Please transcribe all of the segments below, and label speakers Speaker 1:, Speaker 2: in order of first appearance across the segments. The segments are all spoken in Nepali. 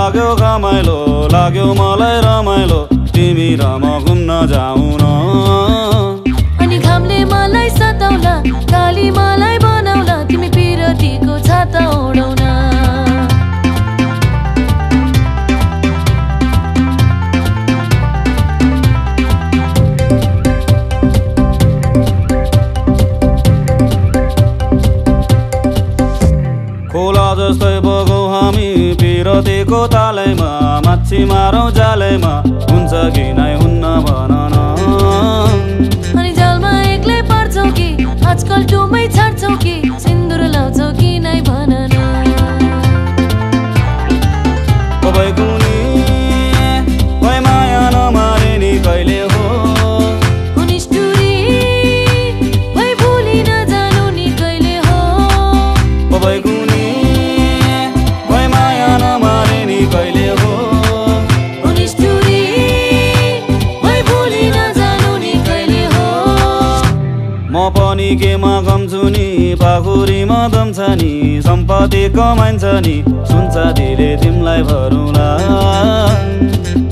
Speaker 1: लाग्यो घमाइलो लाग्यो मलाई रमाइलो तिमी र म घुम्न जाऊ न
Speaker 2: अनि घामले मलाई सताउला काली मलाई बनाउला तिमी पिरतीको छाता ओढाउन
Speaker 1: खोला जस्तै बगौँ हामी पिरतीको तालैमा माछी मारौँ जालैमा हुन्छ कि नै हुन्न भन न
Speaker 2: अनि जालमा एक्लै पर्छौ कि आजकल डुबै छाड्छौ कि सिन्दुर लाउँछौ कि नै भन न
Speaker 1: कोही कुनी कोही माया नमारे नि कहिले हो
Speaker 2: निष्ठुरी भई भुली नजानु नि कहिले हो
Speaker 1: कोही कुनी कोही माया नमारे नि कहिले हो
Speaker 2: निष्ठुरी भई भुली नजानु नि कहिले हो
Speaker 1: म पनि केमा कम्छु नि पाखुरीमा दम छ नि सम्पत्ति कमाइन्छ नि सुन्छ दिले तिमीलाई भरौँला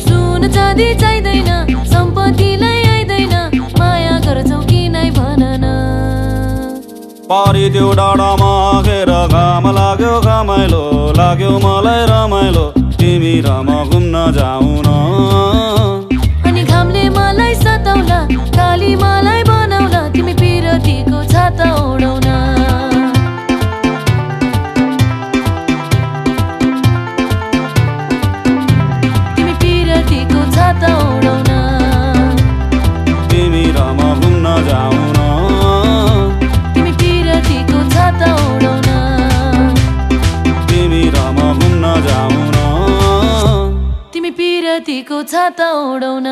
Speaker 2: सुन चाँदी चाहिँदैन सम्पत्तिलाई आइदैन माया गर्छौ कि नै भन न
Speaker 1: पारी त्यो डाँडामा आगेर घाम लाग्यो घमाइलो लाग्यो मलाई रमाइलो तिमी र म घुम्न जाऊ न
Speaker 2: अनि घामले मलाई सताउला काली मलाई बनाउला तिमी पिरतीको छाता ओढाउन तिमी पिरतीको छाता ओढाउन
Speaker 1: तिमी र म घुम्न जाऊ न
Speaker 2: तिमी पिरतीको छाता ओढाउन
Speaker 1: तिमी र म घुम्न जाऊ न
Speaker 2: तिमी पिरतीको छाता ओढाउन